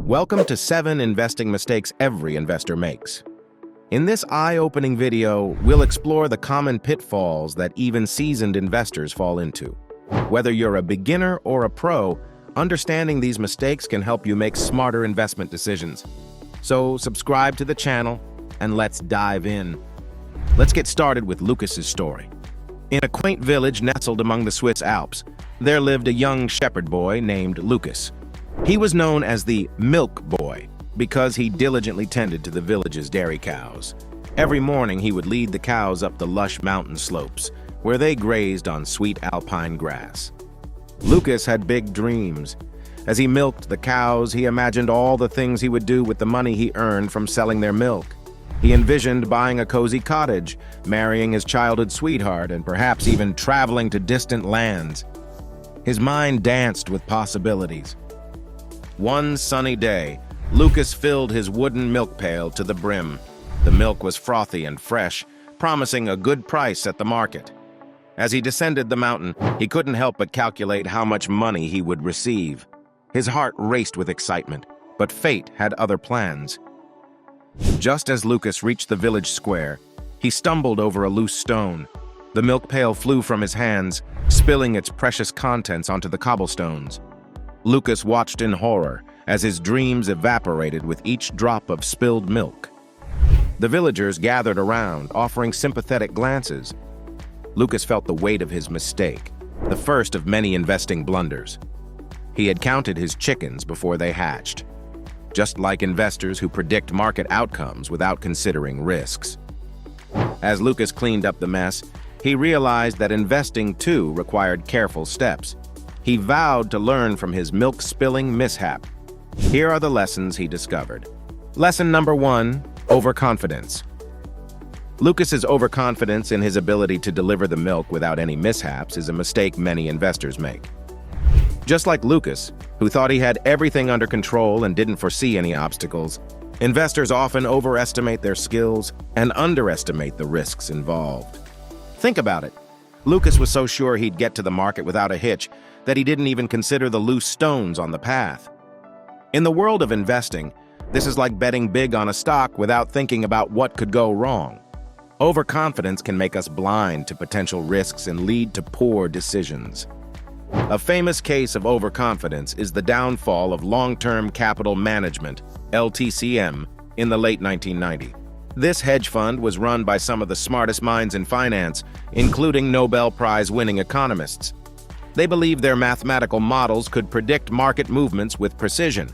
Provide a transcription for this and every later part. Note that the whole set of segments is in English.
Welcome to 7 investing mistakes every investor makes. In this eye-opening video, we'll explore the common pitfalls that even seasoned investors fall into. Whether you're a beginner or a pro, understanding these mistakes can help you make smarter investment decisions. So subscribe to the channel and let's dive in. Let's get started with Lukas's story. In a quaint village nestled among the Swiss Alps, there lived a young shepherd boy named Lukas. He was known as the milk boy because he diligently tended to the village's dairy cows. Every morning he would lead the cows up the lush mountain slopes, where they grazed on sweet alpine grass. Lukas had big dreams. As he milked the cows, he imagined all the things he would do with the money he earned from selling their milk. He envisioned buying a cozy cottage, marrying his childhood sweetheart, and perhaps even traveling to distant lands. His mind danced with possibilities. One sunny day, Lukas filled his wooden milk pail to the brim. The milk was frothy and fresh, promising a good price at the market. As he descended the mountain, he couldn't help but calculate how much money he would receive. His heart raced with excitement, but fate had other plans. Just as Lukas reached the village square, he stumbled over a loose stone. The milk pail flew from his hands, spilling its precious contents onto the cobblestones. Lukas watched in horror as his dreams evaporated with each drop of spilled milk. The villagers gathered around, offering sympathetic glances. Lukas felt the weight of his mistake, the first of many investing blunders. He had counted his chickens before they hatched, just like investors who predict market outcomes without considering risks. As Lukas cleaned up the mess, he realized that investing too required careful steps. He vowed to learn from his milk-spilling mishap. Here are the lessons he discovered. Lesson number 1, overconfidence. Lukas's overconfidence in his ability to deliver the milk without any mishaps is a mistake many investors make. Just like Lukas, who thought he had everything under control and didn't foresee any obstacles, investors often overestimate their skills and underestimate the risks involved. Think about it. Lukas was so sure he'd get to the market without a hitch that he didn't even consider the loose stones on the path. In the world of investing, this is like betting big on a stock without thinking about what could go wrong. Overconfidence can make us blind to potential risks and lead to poor decisions. A famous case of overconfidence is the downfall of long-term capital management, LTCM, in the late 1990s. This hedge fund was run by some of the smartest minds in finance, including Nobel Prize-winning economists. They believed their mathematical models could predict market movements with precision.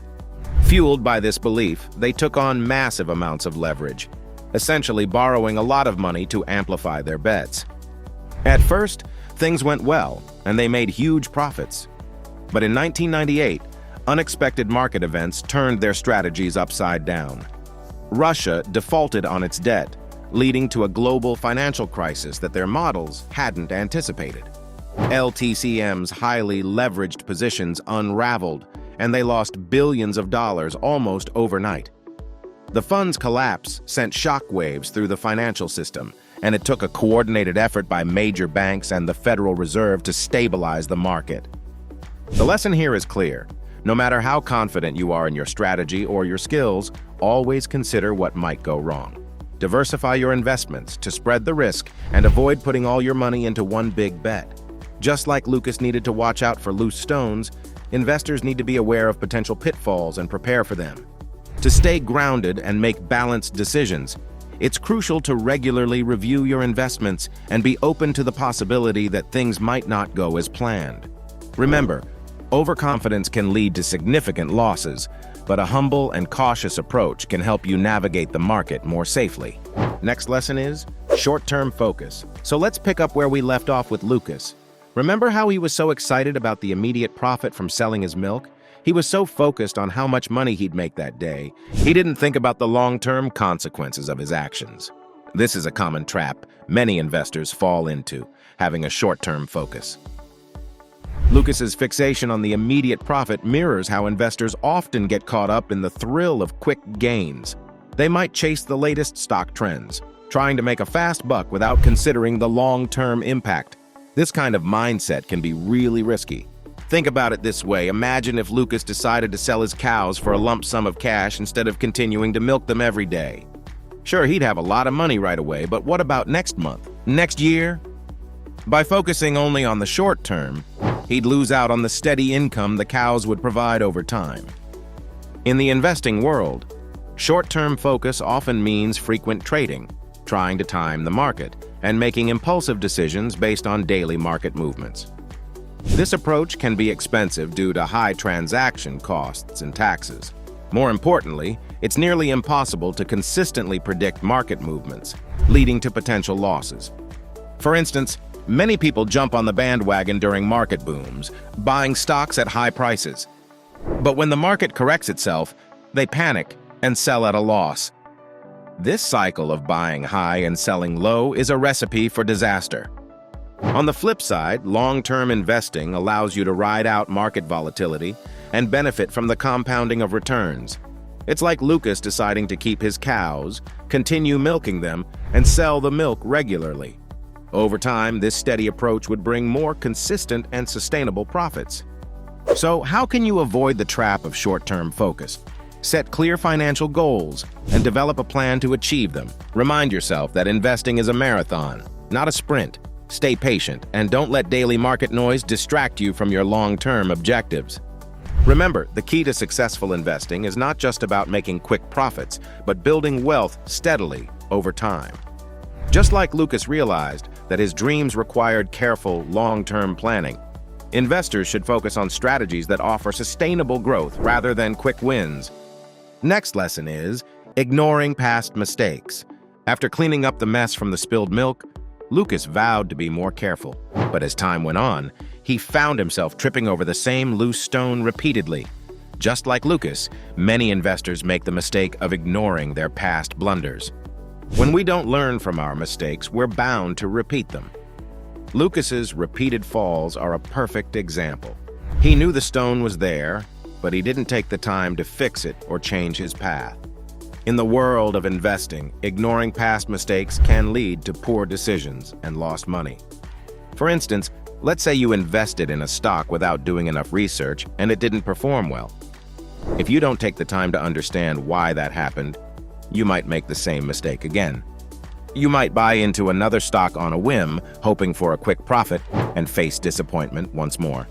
Fueled by this belief, they took on massive amounts of leverage, essentially borrowing a lot of money to amplify their bets. At first, things went well, and they made huge profits. But in 1998, unexpected market events turned their strategies upside down. Russia defaulted on its debt, leading to a global financial crisis that their models hadn't anticipated. LTCM's highly leveraged positions unraveled, and they lost billions of dollars almost overnight. The fund's collapse sent shockwaves through the financial system, and it took a coordinated effort by major banks and the Federal Reserve to stabilize the market. The lesson here is clear. No matter how confident you are in your strategy or your skills, always consider what might go wrong. Diversify your investments to spread the risk and avoid putting all your money into one big bet. Just like Lukas needed to watch out for loose stones, investors need to be aware of potential pitfalls and prepare for them. To stay grounded and make balanced decisions, it's crucial to regularly review your investments and be open to the possibility that things might not go as planned. Remember, overconfidence can lead to significant losses, but a humble and cautious approach can help you navigate the market more safely. Next lesson is short-term focus. So let's pick up where we left off with Lukas. Remember how he was so excited about the immediate profit from selling his milk? He was so focused on how much money he'd make that day, he didn't think about the long-term consequences of his actions. This is a common trap many investors fall into, having a short-term focus. Lukas's fixation on the immediate profit mirrors how investors often get caught up in the thrill of quick gains. They might chase the latest stock trends, trying to make a fast buck without considering the long-term impact. This kind of mindset can be really risky. Think about it this way. Imagine if Lukas decided to sell his cows for a lump sum of cash instead of continuing to milk them every day. Sure, he'd have a lot of money right away, but what about next month? Next year? By focusing only on the short term, he'd lose out on the steady income the cows would provide over time. In the investing world, short-term focus often means frequent trading, trying to time the market, and making impulsive decisions based on daily market movements. This approach can be expensive due to high transaction costs and taxes. More importantly, it's nearly impossible to consistently predict market movements, leading to potential losses. For instance, many people jump on the bandwagon during market booms, buying stocks at high prices. But when the market corrects itself, they panic and sell at a loss. This cycle of buying high and selling low is a recipe for disaster. On the flip side, long-term investing allows you to ride out market volatility and benefit from the compounding of returns. It's like Lukas deciding to keep his cows, continue milking them, and sell the milk regularly. Over time, this steady approach would bring more consistent and sustainable profits. So, how can you avoid the trap of short-term focus? Set clear financial goals and develop a plan to achieve them. Remind yourself that investing is a marathon, not a sprint. Stay patient and don't let daily market noise distract you from your long-term objectives. Remember, the key to successful investing is not just about making quick profits, but building wealth steadily over time. Just like Lukas realized that his dreams required careful, long-term planning, investors should focus on strategies that offer sustainable growth rather than quick wins. Next lesson is ignoring past mistakes. After cleaning up the mess from the spilled milk, Lukas vowed to be more careful, but as time went on, he found himself tripping over the same loose stone repeatedly. Just like Lukas, many investors make the mistake of ignoring their past blunders. When we don't learn from our mistakes, we're bound to repeat them. Lukas's repeated falls are a perfect example. He knew the stone was there, but he didn't take the time to fix it or change his path. In the world of investing, ignoring past mistakes can lead to poor decisions and lost money. For instance, let's say you invested in a stock without doing enough research and it didn't perform well. If you don't take the time to understand why that happened, you might make the same mistake again. You might buy into another stock on a whim, hoping for a quick profit, and face disappointment once more.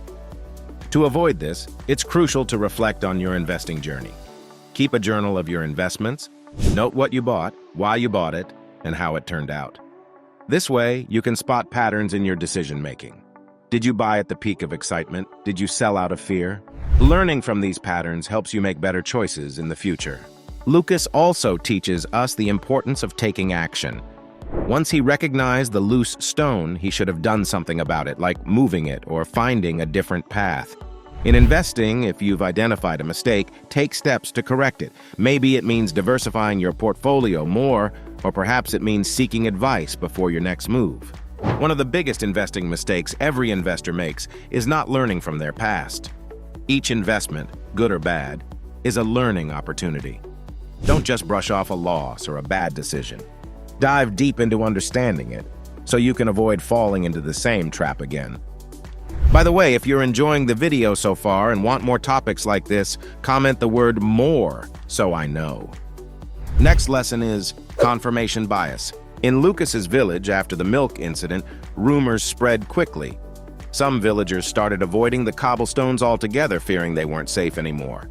To avoid this, it's crucial to reflect on your investing journey. Keep a journal of your investments, note what you bought, why you bought it, and how it turned out. This way, you can spot patterns in your decision-making. Did you buy at the peak of excitement? Did you sell out of fear? Learning from these patterns helps you make better choices in the future. Lukas also teaches us the importance of taking action. Once he recognized the loose stone, he should have done something about it, like moving it or finding a different path. In investing, if you've identified a mistake, take steps to correct it. Maybe it means diversifying your portfolio more, or perhaps it means seeking advice before your next move. One of the biggest investing mistakes every investor makes is not learning from their past. Each investment, good or bad, is a learning opportunity. Don't just brush off a loss or a bad decision. Dive deep into understanding it, so you can avoid falling into the same trap again. By the way, if you're enjoying the video so far and want more topics like this, comment the word "more" so I know. Next lesson is confirmation bias. In Lukas's village, after the milk incident, rumors spread quickly. Some villagers started avoiding the cobblestones altogether, fearing they weren't safe anymore.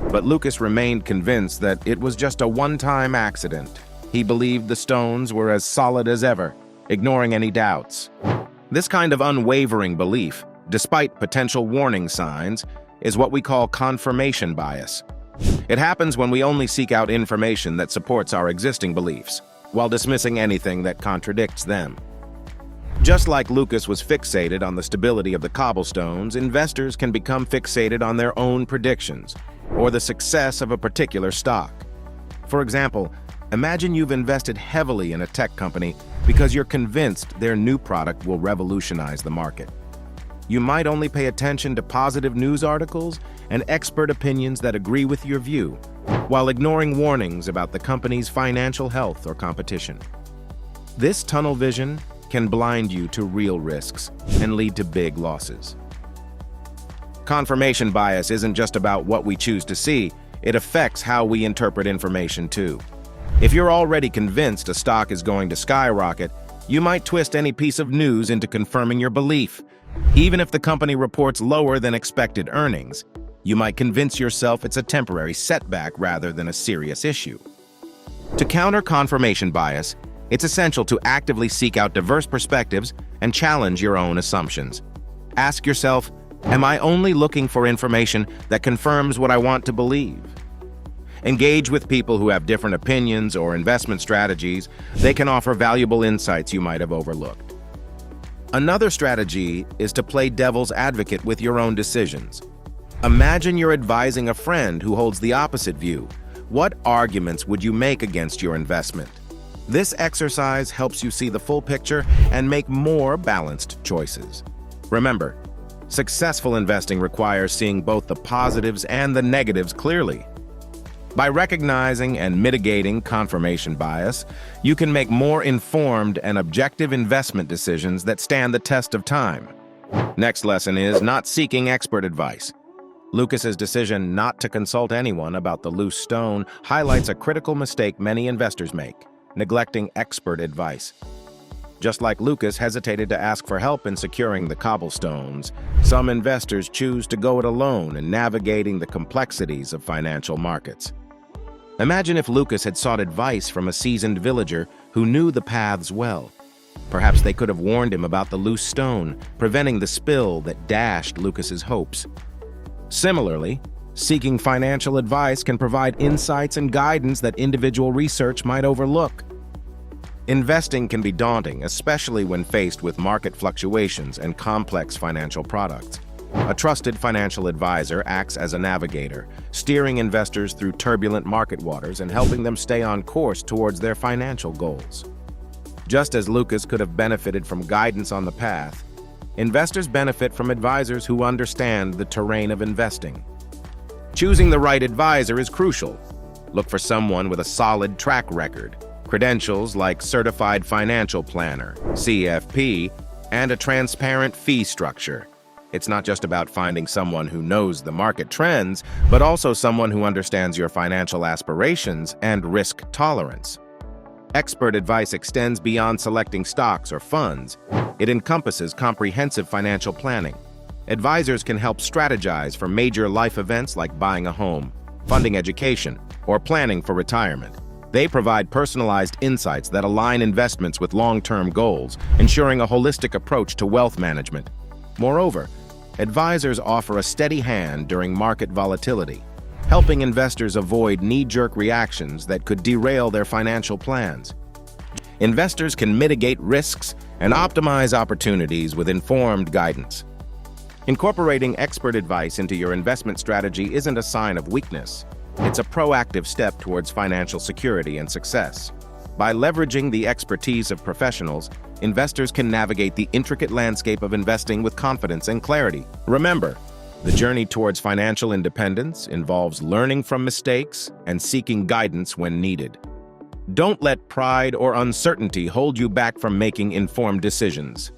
But Lukas remained convinced that it was just a one-time accident. He believed the stones were as solid as ever, ignoring any doubts. This kind of unwavering belief, despite potential warning signs, is what we call confirmation bias. It happens when we only seek out information that supports our existing beliefs, while dismissing anything that contradicts them. Just like Lukas was fixated on the stability of the cobblestones, investors can become fixated on their own predictions, or the success of a particular stock. For example, imagine you've invested heavily in a tech company because you're convinced their new product will revolutionize the market. You might only pay attention to positive news articles and expert opinions that agree with your view, while ignoring warnings about the company's financial health or competition. This tunnel vision can blind you to real risks and lead to big losses. Confirmation bias isn't just about what we choose to see, it affects how we interpret information too. If you're already convinced a stock is going to skyrocket, you might twist any piece of news into confirming your belief. Even if the company reports lower than expected earnings, you might convince yourself it's a temporary setback rather than a serious issue. To counter confirmation bias, it's essential to actively seek out diverse perspectives and challenge your own assumptions. Ask yourself, am I only looking for information that confirms what I want to believe? Engage with people who have different opinions or investment strategies. They can offer valuable insights you might have overlooked. Another strategy is to play devil's advocate with your own decisions. Imagine you're advising a friend who holds the opposite view. What arguments would you make against your investment? This exercise helps you see the full picture and make more balanced choices. Remember, successful investing requires seeing both the positives and the negatives clearly. By recognizing and mitigating confirmation bias, you can make more informed and objective investment decisions that stand the test of time. Next lesson is not seeking expert advice. Lukas's decision not to consult anyone about the loose stone highlights a critical mistake many investors make: neglecting expert advice. Just like Lukas hesitated to ask for help in securing the cobblestones, some investors choose to go it alone in navigating the complexities of financial markets. Imagine if Lukas had sought advice from a seasoned villager who knew the paths well. Perhaps they could have warned him about the loose stone, preventing the spill that dashed Lukas's hopes. Similarly, seeking financial advice can provide insights and guidance that individual research might overlook. Investing can be daunting, especially when faced with market fluctuations and complex financial products. A trusted financial advisor acts as a navigator, steering investors through turbulent market waters and helping them stay on course towards their financial goals. Just as Lukas could have benefited from guidance on the path, investors benefit from advisors who understand the terrain of investing. Choosing the right advisor is crucial. Look for someone with a solid track record, credentials like Certified Financial Planner, CFP, and a transparent fee structure. It's not just about finding someone who knows the market trends, but also someone who understands your financial aspirations and risk tolerance. Expert advice extends beyond selecting stocks or funds. It encompasses comprehensive financial planning. Advisors can help strategize for major life events like buying a home, funding education, or planning for retirement. They provide personalized insights that align investments with long-term goals, ensuring a holistic approach to wealth management. Moreover, advisors offer a steady hand during market volatility, helping investors avoid knee-jerk reactions that could derail their financial plans. Investors can mitigate risks and optimize opportunities with informed guidance. Incorporating expert advice into your investment strategy isn't a sign of weakness. It's a proactive step towards financial security and success. By leveraging the expertise of professionals, investors can navigate the intricate landscape of investing with confidence and clarity. Remember, the journey towards financial independence involves learning from mistakes and seeking guidance when needed. Don't let pride or uncertainty hold you back from making informed decisions.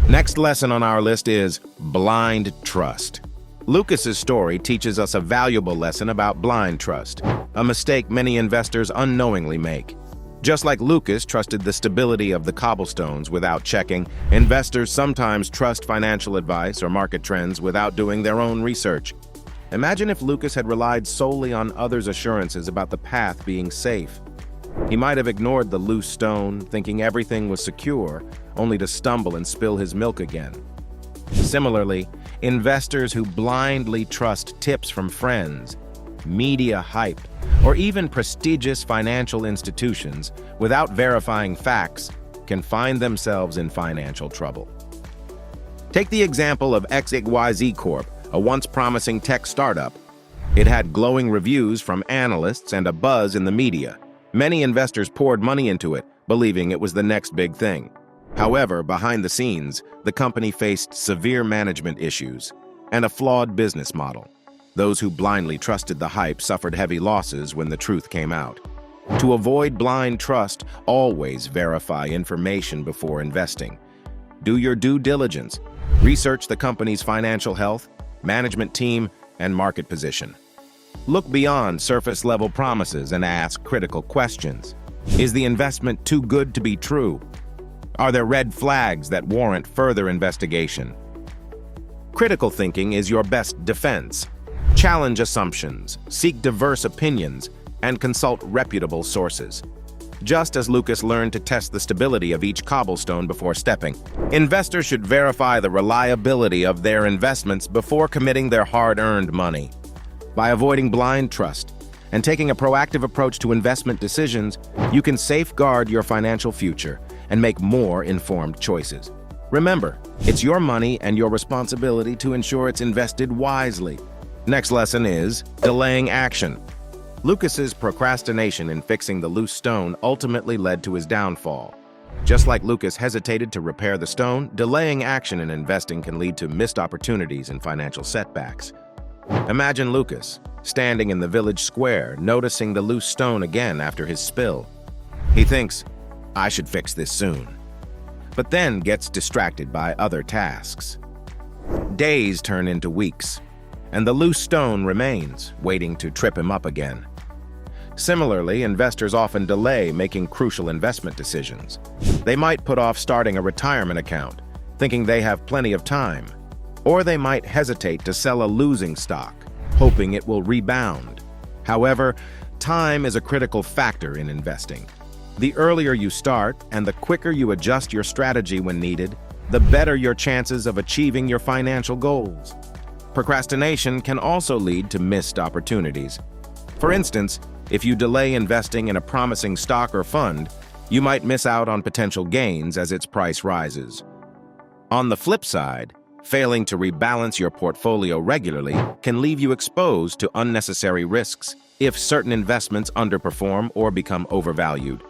Next lesson on our list is blind trust. Lukas's story teaches us a valuable lesson about blind trust, a mistake many investors unknowingly make. Just like Lukas trusted the stability of the cobblestones without checking, investors sometimes trust financial advice or market trends without doing their own research. Imagine if Lukas had relied solely on others' assurances about the path being safe. He might have ignored the loose stone, thinking everything was secure, only to stumble and spill his milk again. Similarly, investors who blindly trust tips from friends, media hype, or even prestigious financial institutions without verifying facts can find themselves in financial trouble. Take the example of XYZ Corp, a once promising tech startup. It had glowing reviews from analysts and a buzz in the media. Many investors poured money into it, believing it was the next big thing. However, behind the scenes, the company faced severe management issues and a flawed business model. Those who blindly trusted the hype suffered heavy losses when the truth came out. To avoid blind trust, always verify information before investing. Do your due diligence. Research the company's financial health, management team, and market position. Look beyond surface-level promises and ask critical questions. Is the investment too good to be true? Are there red flags that warrant further investigation? Critical thinking is your best defense. Challenge assumptions, seek diverse opinions, and consult reputable sources. Just as Lukas learned to test the stability of each cobblestone before stepping, investors should verify the reliability of their investments before committing their hard-earned money. By avoiding blind trust and taking a proactive approach to investment decisions, you can safeguard your financial future and make more informed choices. Remember, it's your money and your responsibility to ensure it's invested wisely. Next lesson is delaying action. Lukas's procrastination in fixing the loose stone ultimately led to his downfall. Just like Lukas hesitated to repair the stone, delaying action in investing can lead to missed opportunities and financial setbacks. Imagine Lukas standing in the village square, noticing the loose stone again after his spill. He thinks, "I should fix this soon," but then gets distracted by other tasks. Days turn into weeks, and the loose stone remains, waiting to trip him up again. Similarly, investors often delay making crucial investment decisions. They might put off starting a retirement account, thinking they have plenty of time, or they might hesitate to sell a losing stock, hoping it will rebound. However, time is a critical factor in investing. The earlier you start and the quicker you adjust your strategy when needed, the better your chances of achieving your financial goals. Procrastination can also lead to missed opportunities. For instance, if you delay investing in a promising stock or fund, you might miss out on potential gains as its price rises. On the flip side, failing to rebalance your portfolio regularly can leave you exposed to unnecessary risks if certain investments underperform or become overvalued.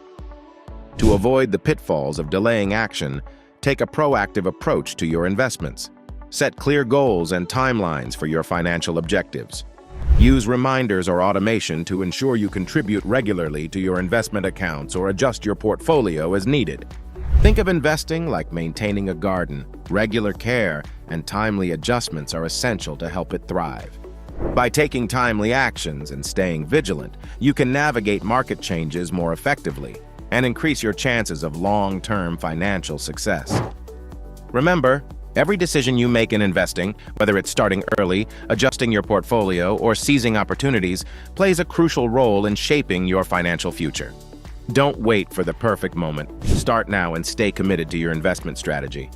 To avoid the pitfalls of delaying action, take a proactive approach to your investments. Set clear goals and timelines for your financial objectives. Use reminders or automation to ensure you contribute regularly to your investment accounts or adjust your portfolio as needed. Think of investing like maintaining a garden. Regular care and timely adjustments are essential to help it thrive. By taking timely actions and staying vigilant, you can navigate market changes more effectively and increase your chances of long-term financial success. Remember, every decision you make in investing, whether it's starting early, adjusting your portfolio, or seizing opportunities, plays a crucial role in shaping your financial future. Don't wait for the perfect moment. Start now and stay committed to your investment strategy.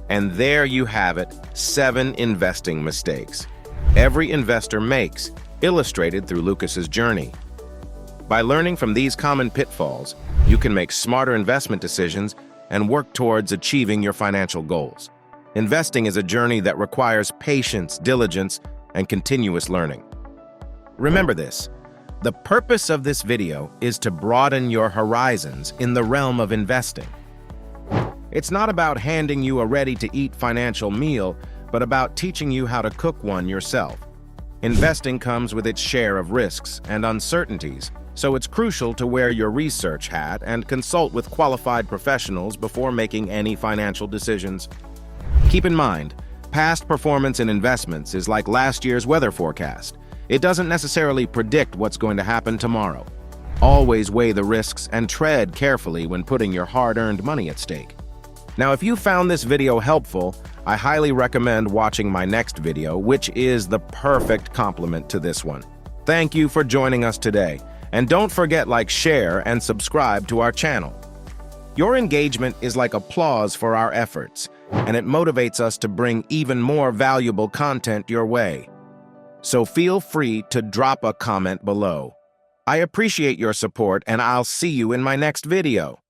And there you have it, 7 investing mistakes every investor makes, illustrated through Lukas's journey. By learning from these common pitfalls, you can make smarter investment decisions and work towards achieving your financial goals. Investing is a journey that requires patience, diligence, and continuous learning. Remember this, the purpose of this video is to broaden your horizons in the realm of investing. It's not about handing you a ready-to-eat financial meal, but about teaching you how to cook one yourself. Investing comes with its share of risks and uncertainties, so it's crucial to wear your research hat and consult with qualified professionals before making any financial decisions. Keep in mind, past performance in investments is like last year's weather forecast. It doesn't necessarily predict what's going to happen tomorrow. Always weigh the risks and tread carefully when putting your hard-earned money at stake. Now, if you found this video helpful, I highly recommend watching my next video, which is the perfect complement to this one. Thank you for joining us today, and don't forget share and subscribe to our channel. Your engagement is like applause for our efforts, and it motivates us to bring even more valuable content your way. So feel free to drop a comment below. I appreciate your support, and I'll see you in my next video.